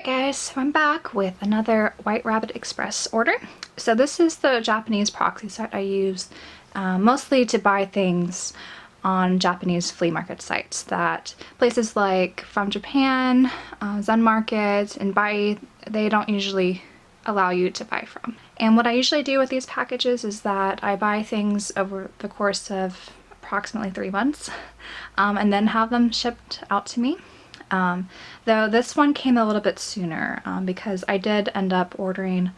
Alright guys, so I'm back with another White Rabbit Express order. So this is the Japanese proxy site I use mostly to buy things on Japanese flea market sites that places like From Japan, Zen Market, and Bai, they don't usually allow you to buy from. And what I usually do with these packages is that I buy things over the course of approximately 3 months and then have them shipped out to me. Though this one came a little bit sooner because I did end up ordering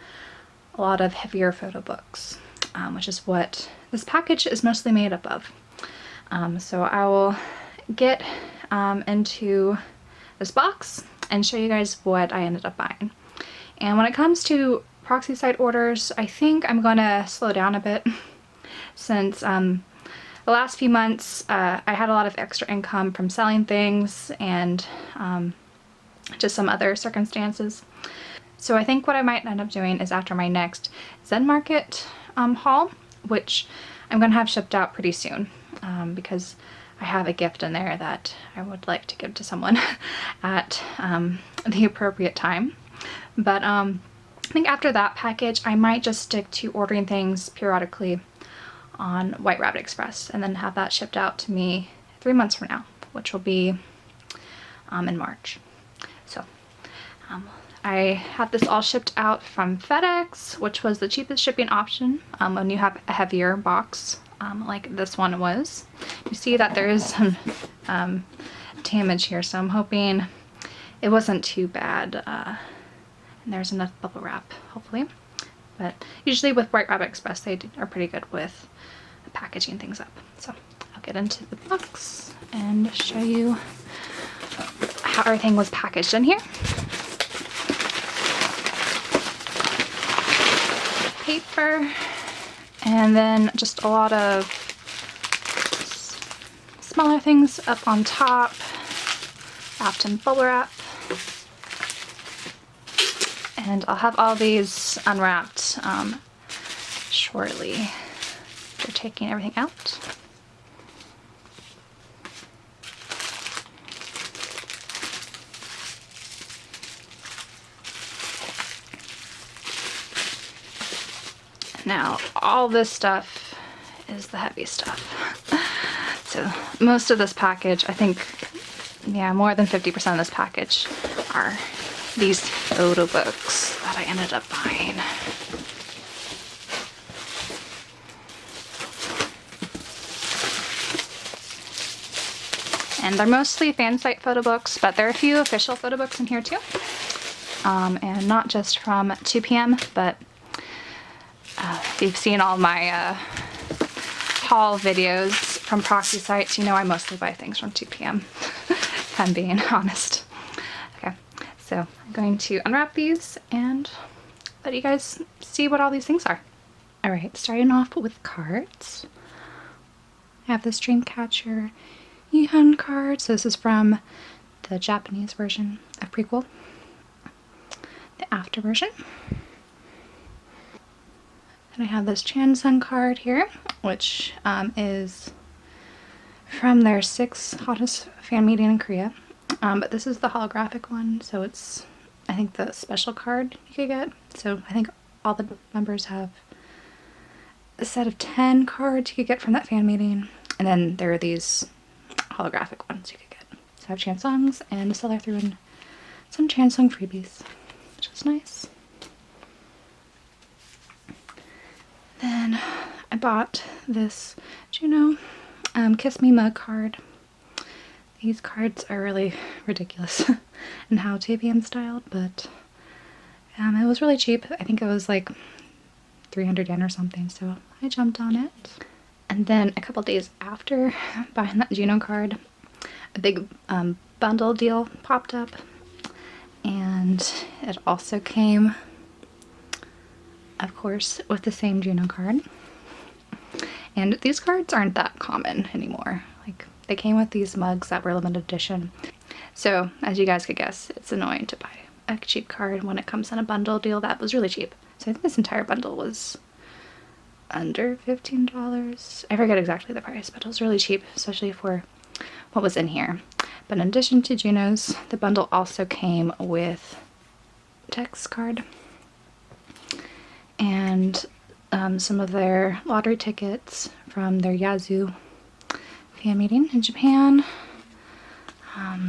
a lot of heavier photo books, which is what this package is mostly made up of. So I will get into this box and show you guys what I ended up buying. And when it comes to proxy site orders, I think I'm gonna slow down a bit since the last few months I had a lot of extra income from selling things and just some other circumstances. So I think what I might end up doing is after my next Zen Market haul, which I'm gonna have shipped out pretty soon because I have a gift in there that I would like to give to someone at the appropriate time. But I think after that package I might just stick to ordering things periodically on White Rabbit Express and then have that shipped out to me 3 months from now, which will be in March. So I had this all shipped out from FedEx, which was the cheapest shipping option when you have a heavier box like this one was. You see that there is some damage here, so I'm hoping it wasn't too bad and there's enough bubble wrap, hopefully. But usually with White Rabbit Express they are pretty good with packaging things up. So I'll get into the box and show you how everything was packaged in here. Paper, and then just a lot of smaller things up on top, wrapped in bubble wrap. And I'll have all these unwrapped shortly. We're taking everything out. Now, all this stuff is the heavy stuff. So most of this package, I think, yeah, more than 50% of this package are these photo books that I ended up buying. And they're mostly Fansite photo books, but there are a few official photo books in here too. And not just from 2PM, but if you've seen all my haul videos from proxy sites, you know I mostly buy things from 2PM, if I'm being honest. Okay, so I'm going to unwrap these and let you guys see what all these things are. Alright, starting off with cards. I have this Dreamcatcher Ehun card. So this is from the Japanese version of Prequel. The after version. And I have this Chansung card here, which is from their 6th hottest fan meeting in Korea. But this is the holographic one, so it's, I think, the special card you could get. So I think all the members have a set of 10 cards you could get from that fan meeting. And then there are these holographic ones you could get. So I have Chansungs, and the seller threw in some Chansung freebies, which is nice. Then I bought this Juno Kiss Me mug card. These cards are really ridiculous in how 2PM styled, but it was really cheap. I think it was like 300 yen or something, so I jumped on it. And then a couple days after buying that Juno card, a big bundle deal popped up, and it also came, of course, with the same Juno card. And these cards aren't that common anymore. Like, they came with these mugs that were limited edition. So, as you guys could guess, it's annoying to buy a cheap card when it comes in a bundle deal that was really cheap. So I think this entire bundle was under $15. I forget exactly the price, but it was really cheap, especially for what was in here. But in addition to Junos, the bundle also came with text card, and some of their lottery tickets from their Yazoo fan meeting in Japan.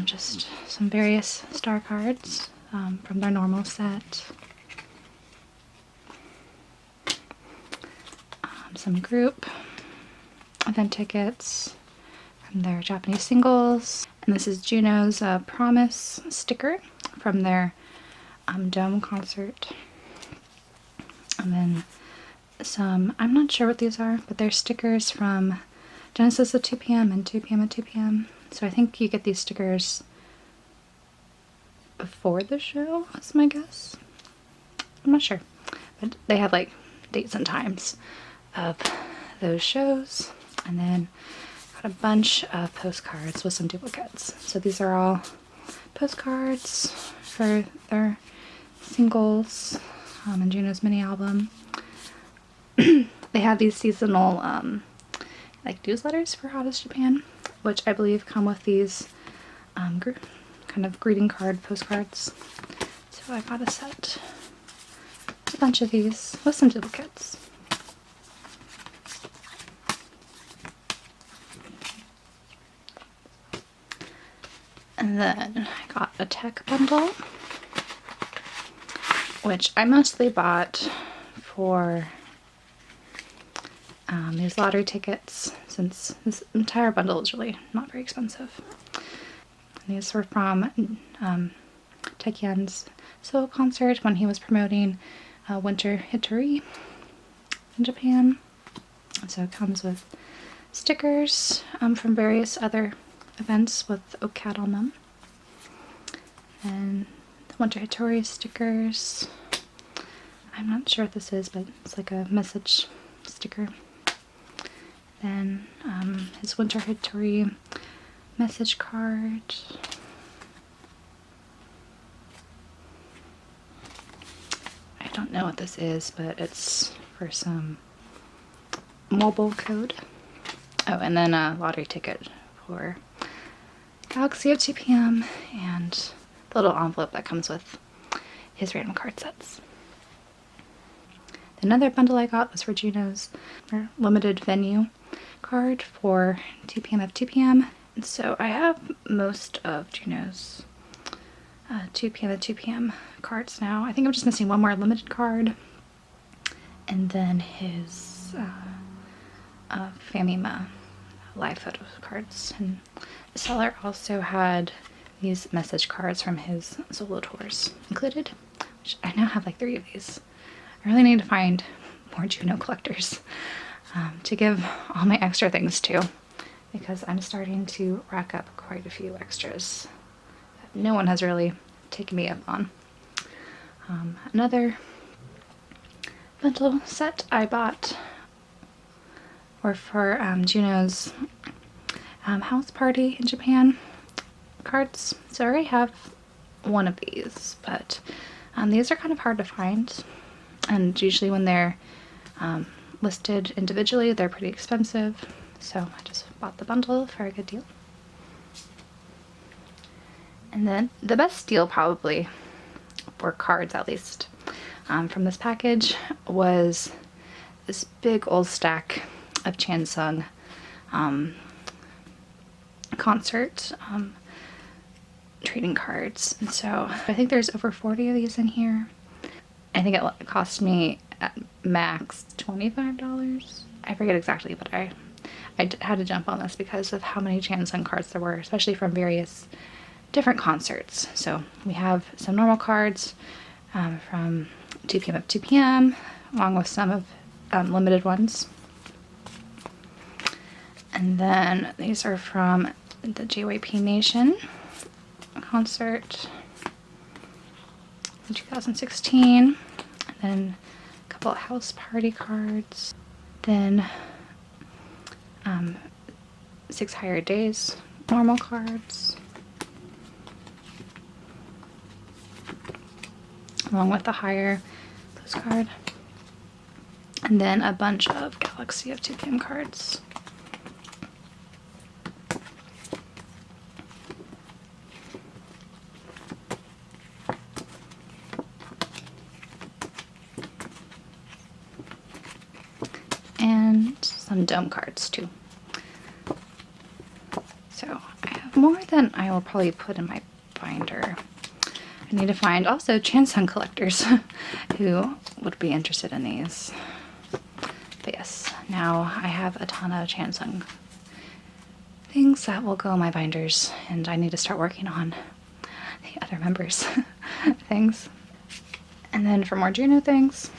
Just some various star cards from their normal set. Some group event tickets from their Japanese singles. And this is Juno's Promise sticker from their Dome concert. And then some, I'm not sure what these are, but they're stickers from Genesis at 2 p.m. and 2 p.m. at 2 p.m. So I think you get these stickers before the show, that's my guess. I'm not sure. But they had like dates and times of those shows. And then got a bunch of postcards with some duplicates. So these are all postcards for their singles and Juno's mini album. They have these seasonal like newsletters for Hottest Japan, which I believe come with these kind of greeting card postcards. So I got a set, a bunch of these with some duplicates. And then I got a tech bundle, which I mostly bought for these lottery tickets, since this entire bundle is really not very expensive. And these were from Taekyen's solo concert when he was promoting Winter Hitori in Japan. So it comes with stickers from various other events with OCAD on them. And the Winter Hitori stickers. I'm not sure what this is, but it's like a message sticker. Then his Winter Hitori message card. I don't know what this is, but it's for some mobile code. Oh, and then a lottery ticket for Galaxy at 2 p.m. and the little envelope that comes with his random card sets. Another bundle I got was for Juno's limited venue card for 2 p.m. at 2 p.m. And so I have most of Juno's 2 p.m. at 2 p.m. cards now. I think I'm just missing one more limited card. And then his Famima live photo cards. And the seller also had these message cards from his solo tours included, which I now have like 3 of these. I really need to find more Juno collectors to give all my extra things to, because I'm starting to rack up quite a few extras that no one has really taken me up on. Another bundle set I bought were for Juno's house party in Japan cards. So I already have one of these, but these are kind of hard to find. And usually when they're listed individually, they're pretty expensive. So I just bought the bundle for a good deal. And then the best deal probably, for cards at least, from this package was this big old stack of Chansung concert trading cards. And so I think there's over 40 of these in here. I think it cost me at max $25. I forget exactly, but I had to jump on this because of how many Chansung cards there were, especially from various different concerts. So we have some normal cards from 2 p.m. up 2 p.m. along with some of limited ones. And then these are from the JYP Nation concert in 2016. And then a couple of house party cards. Then 6 Higher Days normal cards, along with the higher postcard. And then a bunch of Galaxy of 2 p.m. cards. some dome cards too. So I have more than I will probably put in my binder. I need to find also Chansung collectors who would be interested in these. But yes, now I have a ton of Chansung things that will go in my binders, and I need to start working on the other members' things. And then for more Juno things,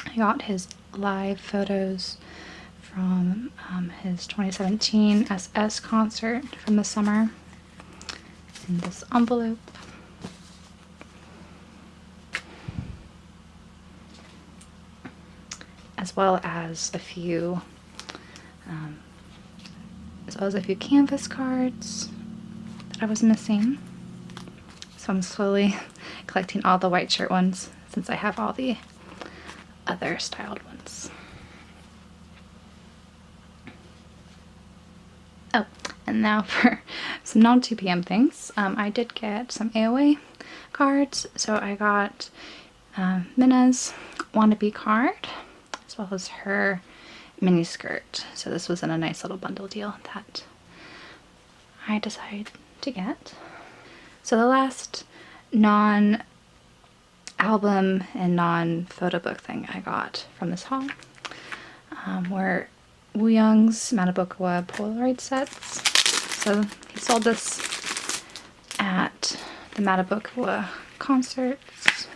I got his live photos from his 2017 SS concert from the summer in this envelope. As well as a few canvas cards that I was missing. So I'm slowly collecting all the white shirt ones since I have all the other styled ones. Oh, and now for some non-2 p.m. things. I did get some AOA cards. So I got Minna's Wannabe card, as well as her mini skirt. So this was in a nice little bundle deal that I decided to get. So the last non-album and non-photo book thing I got from this haul were Wooyoung's Matabokawa Polaroid sets. So he sold this at the Matabokawa concerts,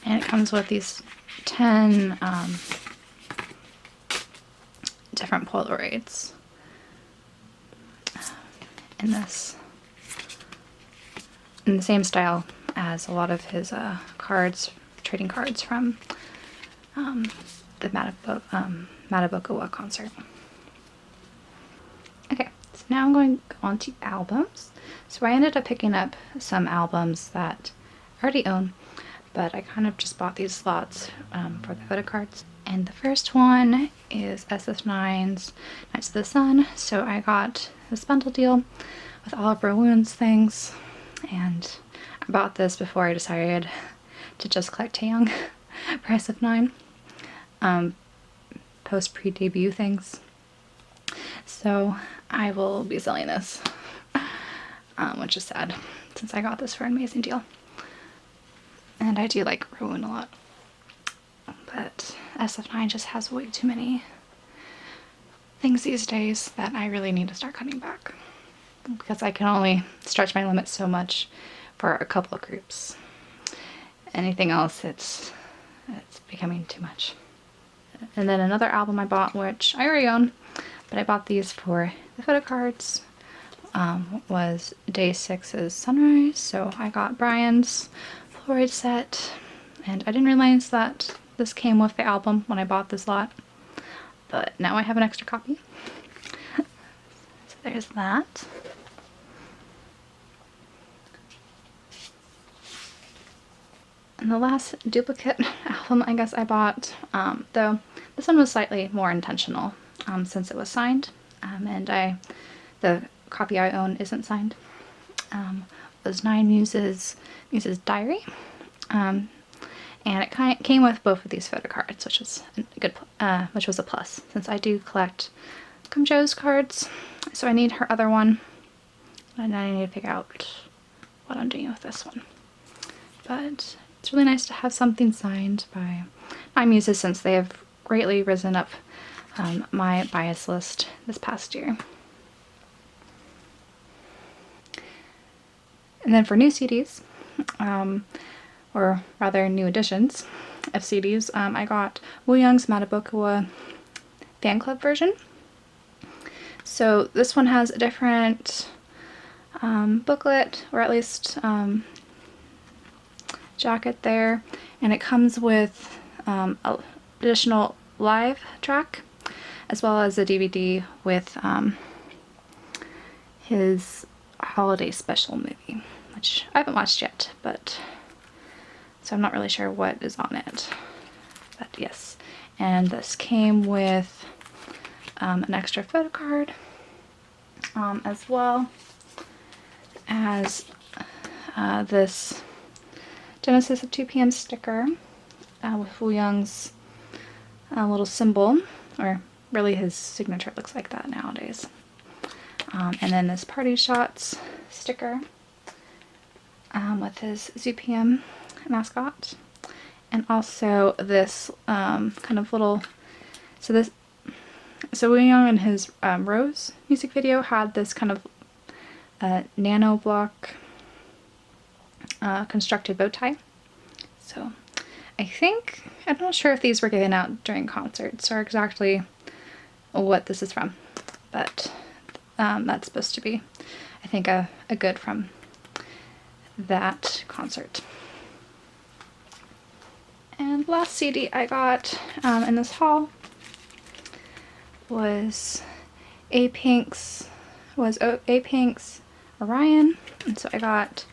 and it comes with these 10 different Polaroids in the same style as a lot of his trading cards from the Matabokawa concert. Okay, so now I'm going on to albums. So I ended up picking up some albums that I already own, but I kind of just bought these slots for the photo cards. And the first one is SF9's Nights of the Sun. So I got this bundle deal with all of Rowoon's things, and I bought this before I decided to just collect Taeyong for SF9 post pre-debut things. So I will be selling this, which is sad since I got this for an amazing deal. And I do like Rowoon a lot, but SF9 just has way too many things these days that I really need to start cutting back, because I can only stretch my limits so much for a couple of groups. Anything else, it's becoming too much. And then another album I bought, which I already own, but I bought these for the photo cards, was Day 6's Sunrise. So I got Brian's Polaroid set, and I didn't realize that this came with the album when I bought this lot, but now I have an extra copy. So there's that. And the last duplicate album I guess I bought, though this one was slightly more intentional since it was signed, and the copy I own isn't signed, was 9 Muses Diary, and it came with both of these photo cards, which was a plus since I do collect Kumjo's cards. So I need her other one, and I need to figure out what I'm doing with this one. But it's really nice to have something signed by 9 Muses since they have greatly risen up my bias list this past year. And then for new CDs, or rather new editions of CDs, I got Wooyoung's Matabokawa fan club version. So this one has a different booklet, or at least jacket there, and it comes with an additional live track as well as a DVD with his holiday special movie, which I haven't watched yet, but so I'm not really sure what is on it. But yes, and this came with an extra photo card, as well as this Genesis of 2 p.m. sticker with Wooyoung's little symbol or really his signature looks like that nowadays. And then this Party Shots sticker with his ZPM mascot. And also this kind of little, so Woo Young in his Rose music video had this kind of nano block constructed bow tie. So I'm not sure if these were given out during concerts or exactly what this is from, but that's supposed to be, I think, a good from that concert. And the last CD I got in this haul was Apink's Orion, and so I got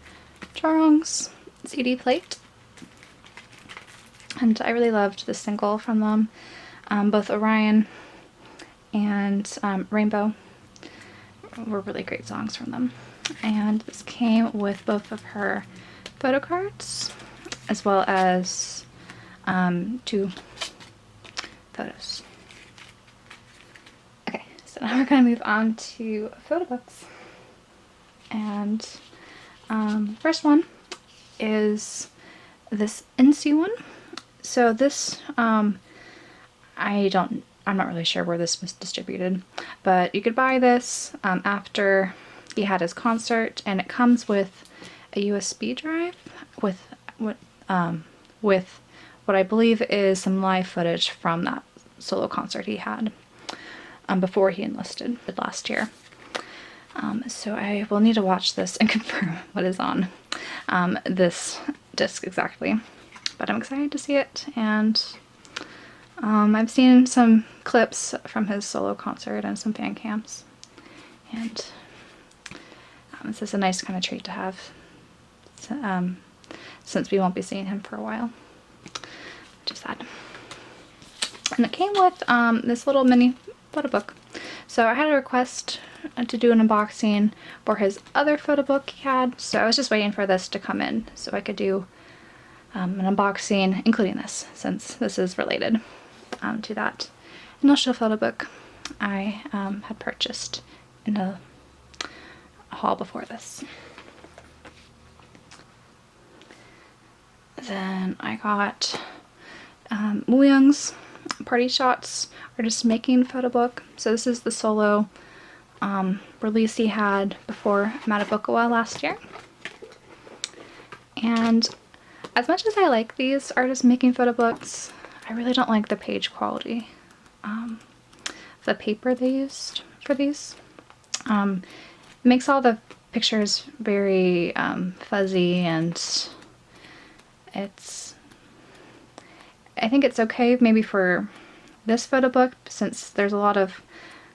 Charong's CD plate, and I really loved the single from them. Both Orion and Rainbow were really great songs from them. And this came with both of her photo cards as well as 2 photos. Okay, so now we're going to move on to photo books. And first one is this NC one. So this, I'm not really sure where this was distributed, but you could buy this after he had his concert, and it comes with a USB drive with what I believe is some live footage from that solo concert he had before he enlisted last year. So I will need to watch this and confirm what is on this disc exactly, but I'm excited to see it. And I've seen some clips from his solo concert and some fan cams, and this is a nice kind of treat to have since we won't be seeing him for a while, which is sad. And it came with this little mini photo book. So I had a request to do an unboxing for his other photo book he had, so I was just waiting for this to come in so I could do an unboxing including this, since this is related to that initial photo book I had purchased in a haul before this. Then I got Woo Young's Party Shots Artist Making photo book. So this is the solo release he had before Matabokawa last year. And as much as I like these artist making photo books, I really don't like the page quality. The paper they used for these makes all the pictures very fuzzy, and I think it's okay maybe for this photo book, since there's a lot of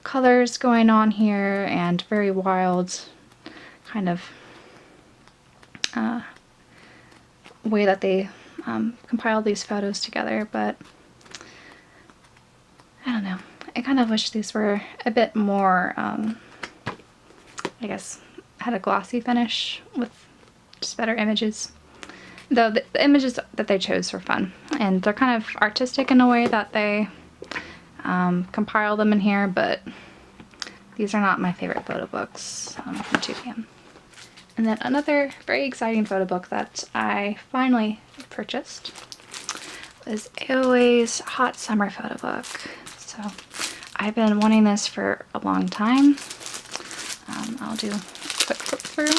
colors going on here and very wild kind of way that they compiled these photos together. But I don't know, I kind of wish these were a bit more I guess had a glossy finish with just better images. Though the images that they chose were fun, and they're kind of artistic in a way that they compile them in here, but these are not my favorite photo books from 2PM. And then another very exciting photo book that I finally purchased was AOA's Hot Summer photo book. So I've been wanting this for a long time. I'll do a quick flip through.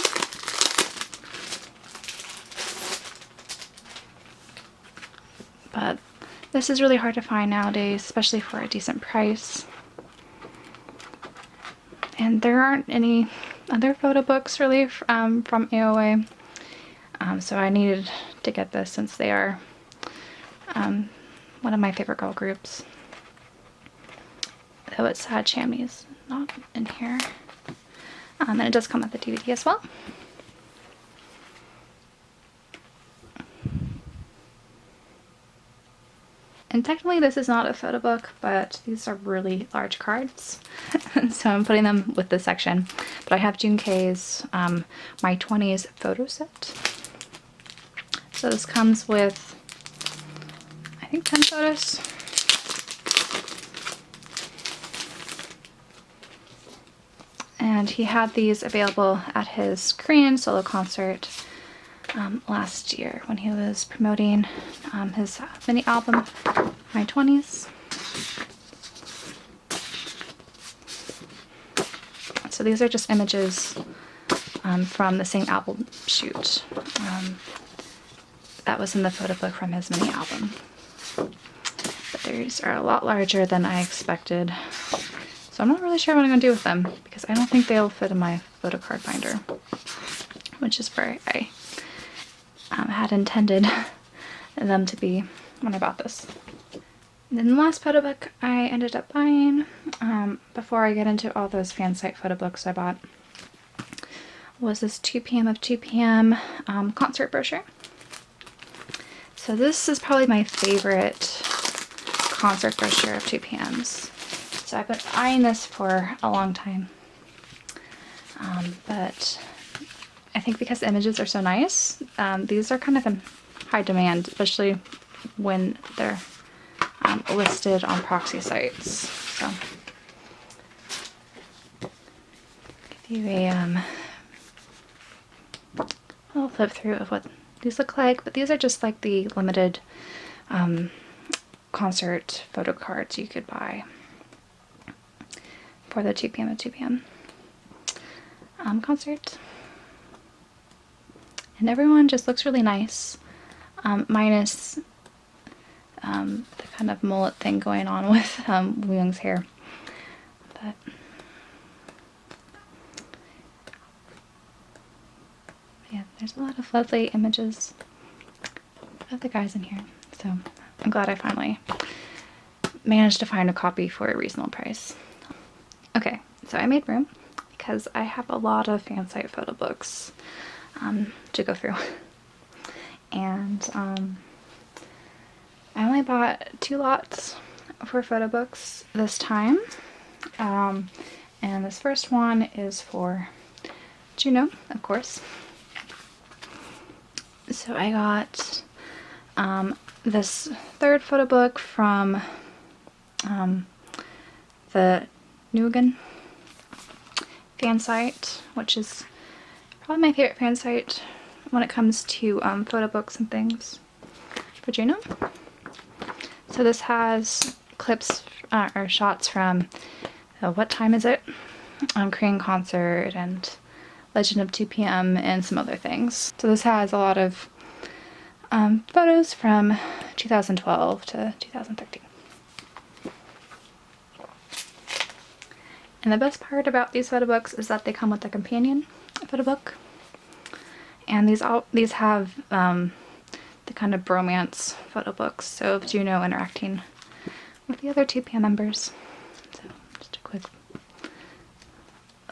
But this is really hard to find nowadays, especially for a decent price. And there aren't any other photo books really from AOA, so I needed to get this since they are one of my favorite girl groups. Though it's sad Chammy's not in here. And it does come with the DVD as well. And technically this is not a photo book, but these are really large cards. So I'm putting them with this section. But I have June K's My 20s photo set. So this comes with, I think, 10 photos. and he had these available at his Korean solo concert last year when he was promoting his mini album, My 20s. So these are just images from the same album shoot that was in the photo book from his mini album. But these are a lot larger than I expected, so I'm not really sure what I'm going to do with them because I don't think they'll fit in my photo card binder, which is where I had intended them to be when I bought this. And then the last photo book I ended up buying, before I get into all those Fansite photo books I bought, was this 2 p.m. of 2 p.m. Concert brochure. So this is probably my favorite concert brochure of 2 p.m.s. So I've been eyeing this for a long time, but I think because the images are so nice, these are kind of in high demand, especially when they're listed on Proxy sites. So give you a little flip through of what these look like, but these are just like the limited concert photo cards you could buy for the 2 p.m. at 2 p.m. Concert. And everyone just looks really nice, minus the kind of mullet thing going on with Wooyoung's hair. But yeah, there's a lot of lovely images of the guys in here, so I'm glad I finally managed to find a copy for a reasonable price. Okay, so I made room because I have a lot of Fansite photo books to go through, and I only bought 2 lots for photo books this time, and this first one is for Juno, of course. So I got this 3rd photo book from the Nugan Fansite, which is probably my favorite Fansite when it comes to photo books and things for Juno. So this has clips or shots from What Time Is It? Korean Concert and Legend of 2 p.m. and some other things. So this has a lot of photos from 2012 to 2013. And the best part about these photo books is that they come with a companion photo book. And these have the kind of bromance photo books, so of Juno interacting with the other 2 p.m. members. So just a quick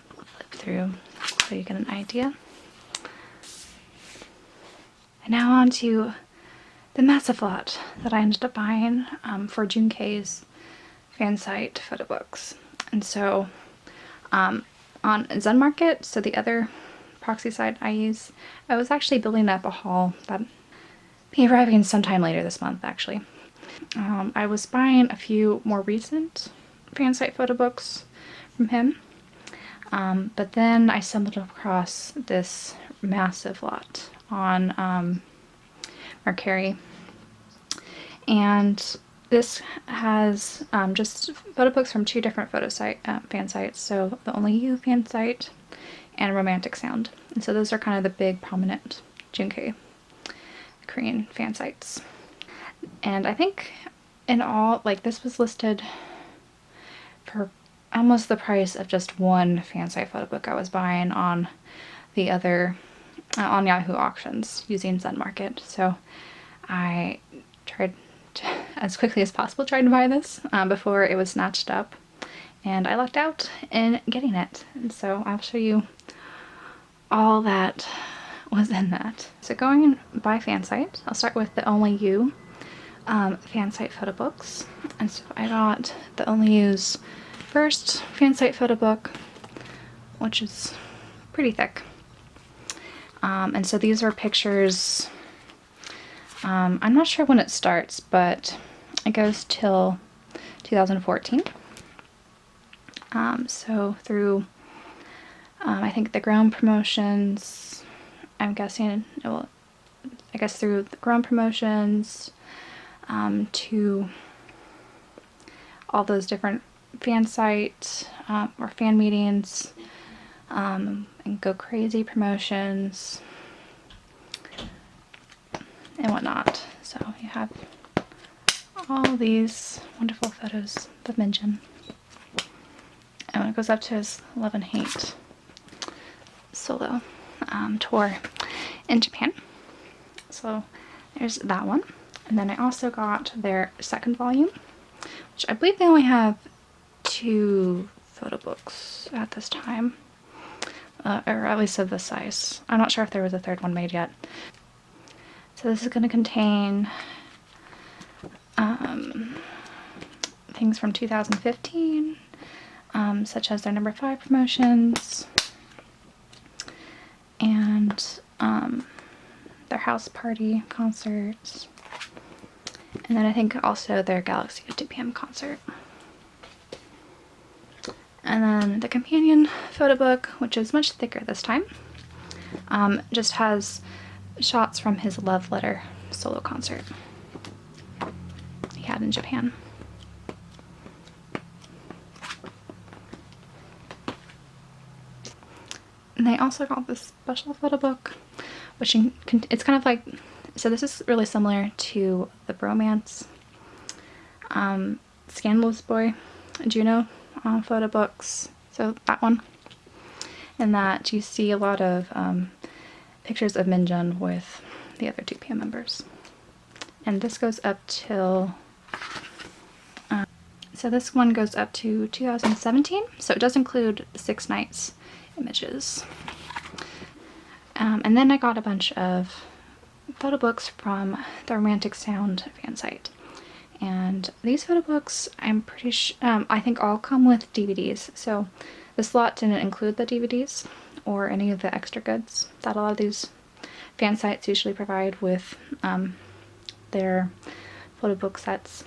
flip through so you get an idea. And now on to the massive lot that I ended up buying for Junkei's Fansite photo books. And so on Zen Market, so the other Proxy site I use, I was actually building up a haul that be arriving sometime later this month, actually. I was buying a few more recent Fansite photo books from him, but then I stumbled across this massive lot on Mercari, and this has just photo books from 2 different fan sites, so the Only You fan site and Romantic Sound. And so those are kind of the big prominent Junkei Korean fan sites. And I think in all, like, this was listed for almost the price of just one Fansite photo book I was buying on the other on Yahoo auctions using Zen Market. So I tried to, as quickly as possible, tried to buy this before it was snatched up, and I lucked out in getting it. And so I'll show you all that was in that. So going by Fansite, I'll start with the Only You Fansite photo books. And so I got the Only You's first Fansite photo book, which is pretty thick. And so these are pictures, I'm not sure when it starts, but it goes till 2014. So through I think the ground promotions, I'm guessing it will, I guess through the ground promotions to all those different fan sites or fan meetings and Go Crazy promotions and whatnot. So you have all these wonderful photos of Minjin. And it goes up to his Love and Hate solo tour in Japan. So there's that one. And then I also got their second volume, which I believe they only have 2 photo books at this time, or at least of this size. I'm not sure if there was a third one made yet. So this is going to contain things from 2015, such as their number 5 promotions and their house party concerts, and then I think also their Galaxy at 2 PM concert. And then the companion photo book, which is much thicker this time, just has shots from his Love Letter solo concert he had in Japan. And they also got this special photo book, which it's kind of like, so this is really similar to the Bromance Scandalous Boy Juno photo books. So that one. And that you see a lot of pictures of Minjin with the other 2 PM members. And this goes up till, so this one goes up to 2017. So it does include the 6 nights images. And then I got a bunch of photo books from the Romantic Sound fan site. And these photo books, I'm pretty sure, I think all come with DVDs. So this lot didn't include the DVDs or any of the extra goods that a lot of these fan sites usually provide with their photo book sets.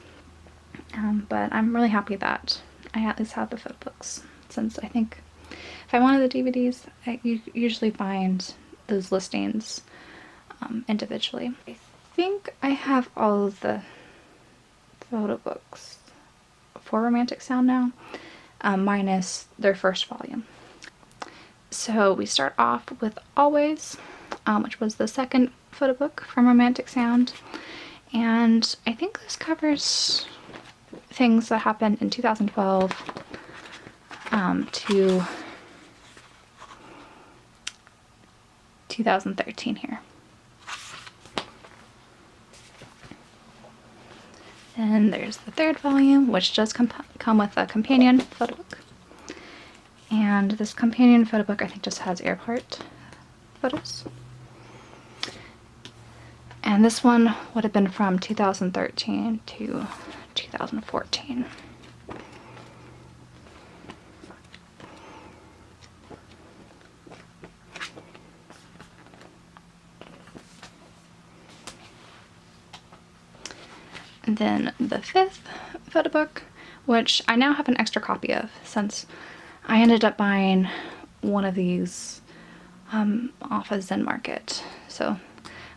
But I'm really happy that I at least have the photo books, since I think if I wanted the DVDs, you usually find those listings individually. I think I have all of the photo books for Romantic Sound now, minus their first volume. So we start off with Always, which was the second photo book from Romantic Sound, and I think this covers things that happened in 2012 to 2013 here. And there's the third volume, which does come with a companion photo book. And this companion photo book I think just has airport photos. And this one would have been from 2013 to 2014. And then the 5th photo book, which I now have an extra copy of, since I ended up buying one of these off of Zen Market. So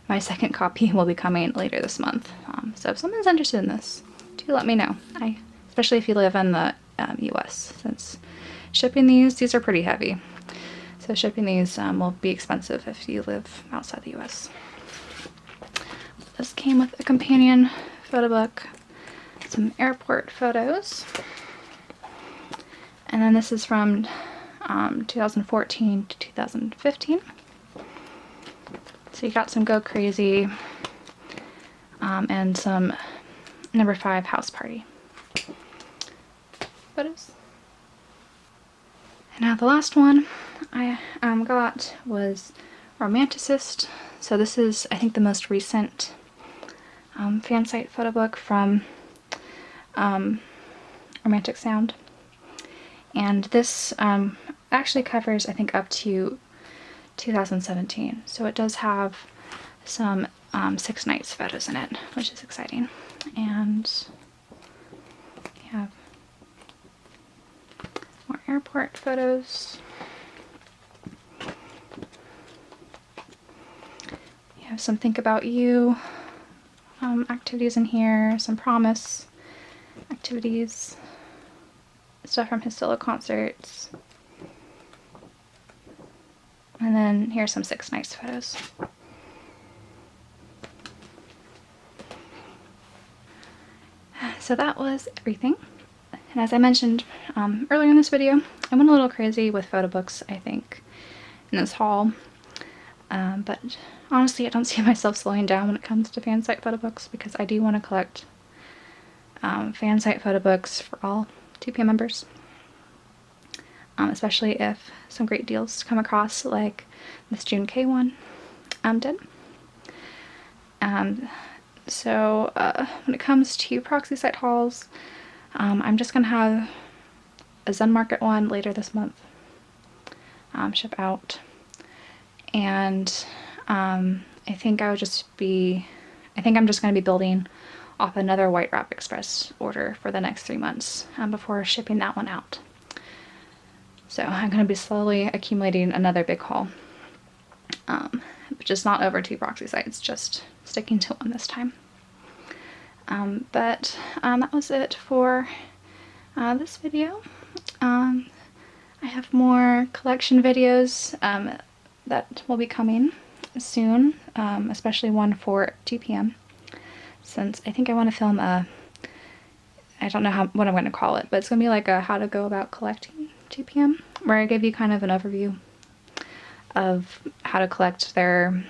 my second copy will be coming later this month. So if someone's interested in this, do let me know. Especially if you live in the US, since shipping these are pretty heavy. So shipping these will be expensive if you live outside the US. This came with a companion photo book, some airport photos, and then this is from 2014 to 2015. So you got some Go Crazy and some number 5 house party photos. And now the last one I got was Romanticist. So this is, I think, the most recent Fansite photo book from Romantic Sound. And this actually covers, I think, up to 2017. So it does have some 6 nights photos in it, which is exciting. And we have more airport photos. some think about you activities in here, some promise activities, stuff from his solo concerts, and then here's some 6 nice photos. So that was everything. And as I mentioned earlier in this video, I went a little crazy with photo books, I think, in this haul. But honestly, I don't see myself slowing down when it comes to Fansite photo books, because I do want to collect Fansite photo books for all 2PM members. Especially if some great deals come across, like this June K one did. So when it comes to Proxy site hauls, I'm just gonna have a Zen Market one later this month ship out, and I think I'm just gonna be building off another White Wrap Express order for the next 3 months before shipping that one out. So I'm going to be slowly accumulating another big haul, which is not over 2 Proxy sites, just sticking to one this time. But that was it for this video. I have more collection videos that will be coming soon, especially one for 2PM, since I think I want to film I don't know what I'm going to call it, but it's going to be like a how to go about collecting 2PM, where I give you kind of an overview of how to collect their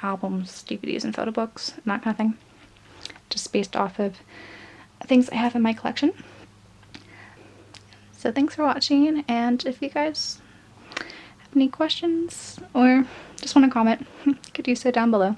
albums, DVDs, and photo books, and that kind of thing, just based off of things I have in my collection. So thanks for watching, and if you guys have any questions or just want to comment, you could do so down below.